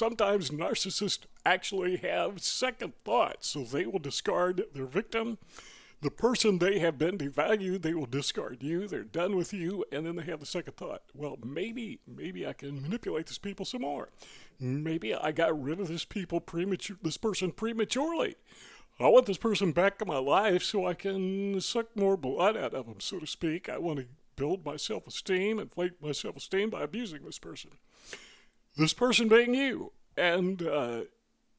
sometimes narcissists actually have second thoughts, so they will discard their victim. The person they have been devalued, they will discard you. They're done with you, and then they have the second thought. Well, maybe I can manipulate these people some more. Maybe I got rid of this person prematurely. I want this person back in my life so I can suck more blood out of them, so to speak. I want to build my self-esteem, inflate my self-esteem by abusing this person. This person being you. And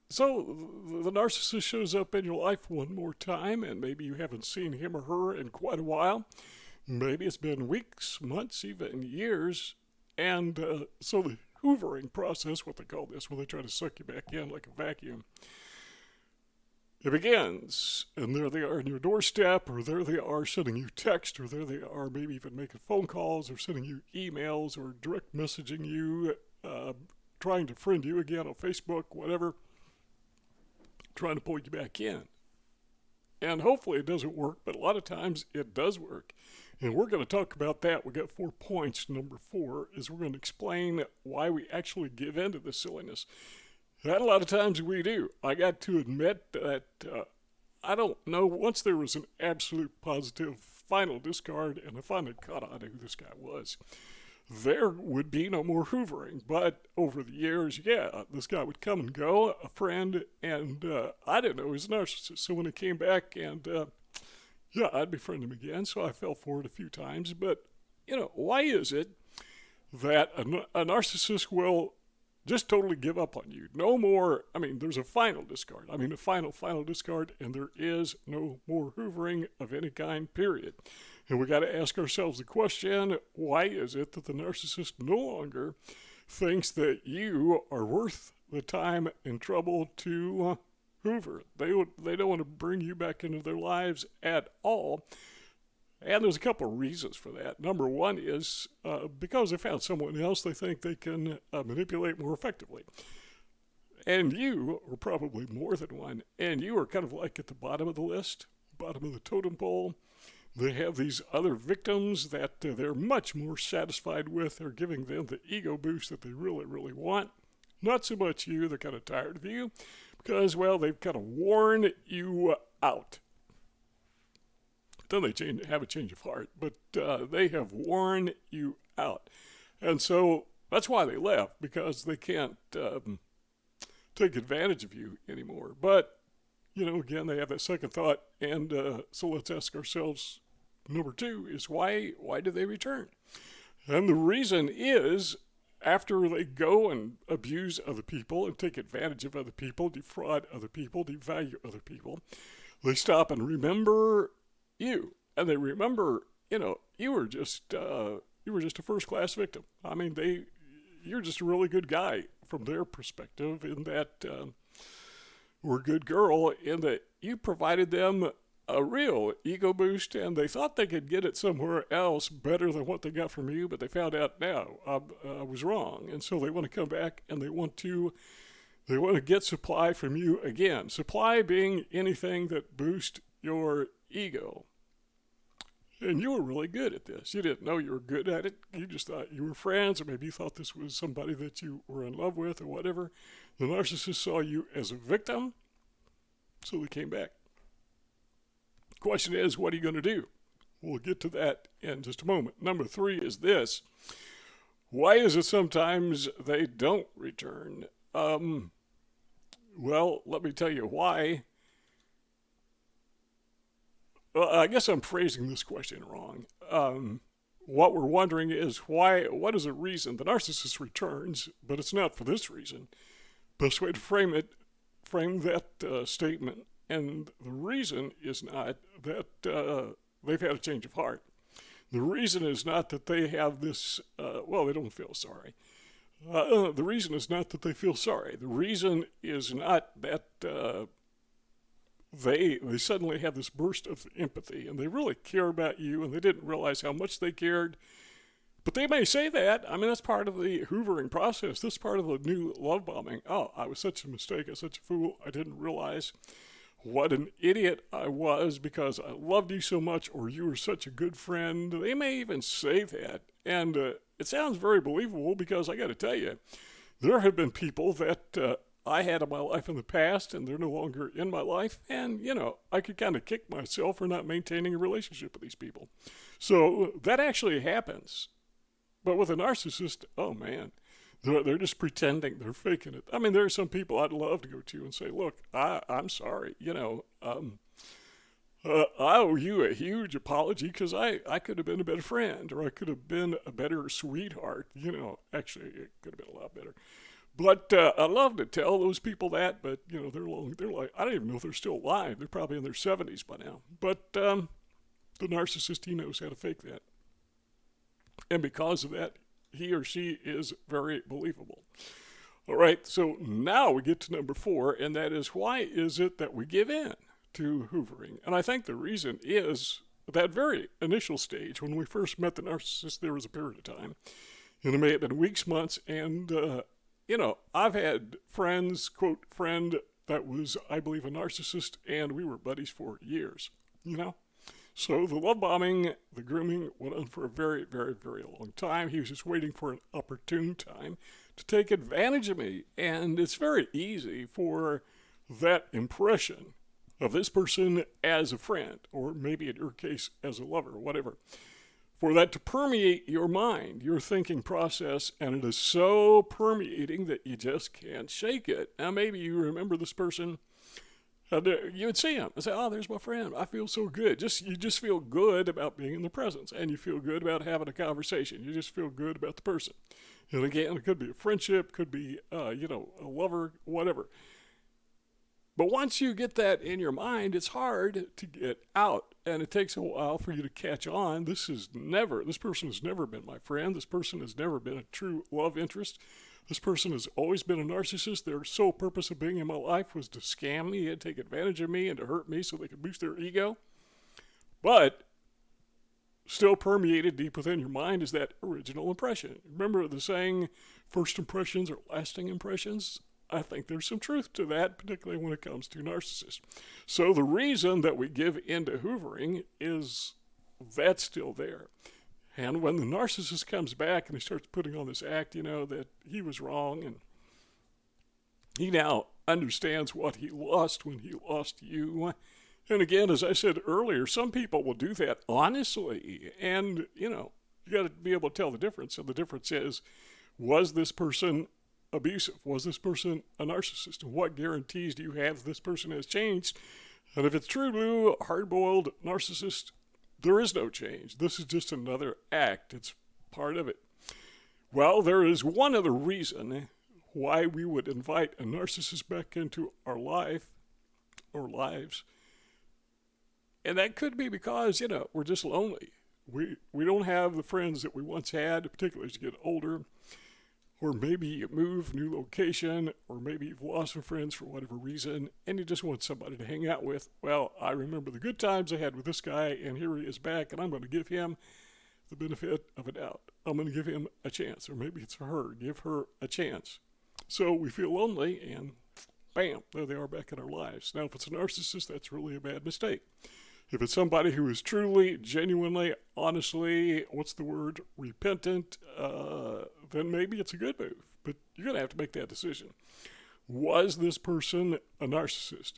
so the narcissist shows up in your life one more time, and maybe you haven't seen him or her in quite a while. Maybe it's been weeks, months, even years. And so the hoovering process, what they call this, where they try to suck you back in like a vacuum, it begins, and there they are on your doorstep, or there they are sending you text, or there they are maybe even making phone calls, or sending you emails, or direct messaging you, trying to friend you again on Facebook, whatever, trying to pull you back in. And hopefully it doesn't work, but a lot of times it does work. And we're going to talk about that. We got 4 points. Number 4 is we're going to explain why we actually give in to this silliness. And a lot of times we do. I got to admit that I don't know, once there was an absolute positive final discard and I finally caught on to who this guy was, there would be no more hoovering. But over the years, yeah, this guy would come and go, a friend, and I didn't know he was a narcissist. So when he came back and, yeah, I'd befriend him again. So I fell for it a few times. But, why is it that a narcissist will just totally give up on you? No more, there's a final discard. A final discard, and there is no more hoovering of any kind, period. And we got to ask ourselves the question, why is it that the narcissist no longer thinks that you are worth the time and trouble to hoover? They don't want to bring you back into their lives at all. And there's a couple of reasons for that. Number one is because they found someone else they think they can manipulate more effectively. And you, or probably more than one, and you are kind of like at the bottom of the list, bottom of the totem pole. They have these other victims that they're much more satisfied with. They're giving them the ego boost that they really, really want. Not so much you. They're kind of tired of you because, well, they've kind of worn you out. Then they have a change of heart, but they have worn you out. And so that's why they left, because they can't take advantage of you anymore. But, again, they have that second thought. And so let's ask ourselves, number 2 is why do they return? And the reason is, after they go and abuse other people and take advantage of other people, defraud other people, devalue other people, they stop and remember you, and they remember, you were just a first-class victim. You're just a really good guy from their perspective, in that, or a good girl, in that you provided them a real ego boost, and they thought they could get it somewhere else better than what they got from you, but they found out, no, I was wrong, and so they want to come back and they want to get supply from you again. Supply being anything that boosts your ego. And you were really good at this. You didn't know you were good at it. You just thought you were friends, or maybe you thought this was somebody that you were in love with or whatever. The narcissist saw you as a victim, so they came back. The question is, what are you going to do? We'll get to that in just a moment. Number 3 is this. Why is it sometimes they don't return? Well, let me tell you why. Well, I guess I'm phrasing this question wrong. What we're wondering is what is the reason the narcissist returns, but it's not for this reason. Best way to frame that statement, and the reason is not that they've had a change of heart. The reason is not that they have this, they don't feel sorry. The reason is not that they feel sorry. The reason is not that they suddenly have this burst of empathy, and they really care about you, and they didn't realize how much they cared. But they may say that. That's part of the hoovering process. That's part of the new love bombing. Oh, I was such a mistake. I was such a fool. I didn't realize what an idiot I was because I loved you so much, or you were such a good friend. They may even say that. And it sounds very believable, because I got to tell you, There have been people that I had in my life in the past, and they're no longer in my life. And, I could kind of kick myself for not maintaining a relationship with these people. So that actually happens. But with a narcissist, oh man, they're just pretending, they're faking it. I mean, there are some people I'd love to go to and say, look, I'm sorry, I owe you a huge apology because I could have been a better friend, or I could have been a better sweetheart. Actually, it could have been a lot better. But I love to tell those people that, but they're like, I don't even know if they're still alive. They're probably in their 70s by now. But the narcissist, he knows how to fake that. And because of that, he or she is very believable. All right, so now we get to number 4, and that is, why is it that we give in to hoovering? And I think the reason is that very initial stage, when we first met the narcissist, there was a period of time, and it may have been weeks, months, and, I've had friends, quote, friend that was, I believe, a narcissist, and we were buddies for years, So the love bombing, the grooming went on for a very, very, very long time. He was just waiting for an opportune time to take advantage of me. And it's very easy for that impression of this person as a friend, or maybe in your case as a lover, whatever, for that to permeate your mind, your thinking process, and it is so permeating that you just can't shake it. Now, maybe you remember this person. You would see him and say, oh, there's my friend. I feel so good. You just feel good about being in the presence, and you feel good about having a conversation. You just feel good about the person. And again, it could be a friendship, could be, a lover, whatever. But once you get that in your mind, it's hard to get out, and it takes a while for you to catch on. This person has never been my friend. This person has never been a true love interest. This person has always been a narcissist. Their sole purpose of being in my life was to scam me and take advantage of me and to hurt me so they could boost their ego. But still permeated deep within your mind is that original impression. Remember the saying, first impressions are lasting impressions? I think there's some truth to that, particularly when it comes to narcissists. So the reason that we give into hoovering is that's still there. And when the narcissist comes back and he starts putting on this act, that he was wrong, and he now understands what he lost when he lost you. And again, as I said earlier, some people will do that honestly. And, you got to be able to tell the difference. And the difference is, was this person abusive? Was this person a narcissist? And what guarantees do you have this person has changed? And if it's true blue, hard-boiled narcissist, there is no change. This is just another act. It's part of it. Well, there is one other reason why we would invite a narcissist back into our life or lives. And that could be because, we're just lonely. We don't have the friends that we once had, particularly as you get older. Or maybe you move, new location, or maybe you've lost some friends for whatever reason, and you just want somebody to hang out with. Well, I remember the good times I had with this guy, and here he is back, and I'm going to give him the benefit of a doubt. I'm going to give him a chance, or maybe it's her. Give her a chance. So we feel lonely, and bam, there they are back in our lives. Now, if it's a narcissist, that's really a bad mistake. If it's somebody who is truly, genuinely, honestly, repentant, then maybe it's a good move. But you're going to have to make that decision. Was this person a narcissist?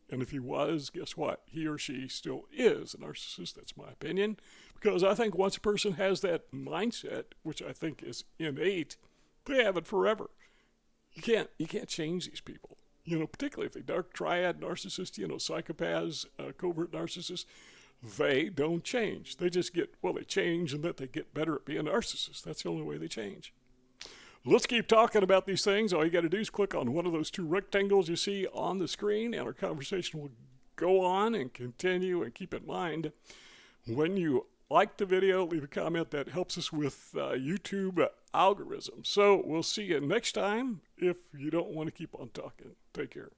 And if he was, guess what? He or she still is a narcissist. That's my opinion. Because I think once a person has that mindset, which I think is innate, they have it forever. You can't change these people. Particularly if they dark triad narcissists, psychopaths, covert narcissists, they don't change. They just they change and that they get better at being narcissists. That's the only way they change. Let's keep talking about these things. All you got to do is click on one of those 2 rectangles you see on the screen, and our conversation will go on and continue. And keep in mind, when you like the video, leave a comment. That helps us with YouTube algorithm. So we'll see you next time if you don't want to keep on talking. Take care.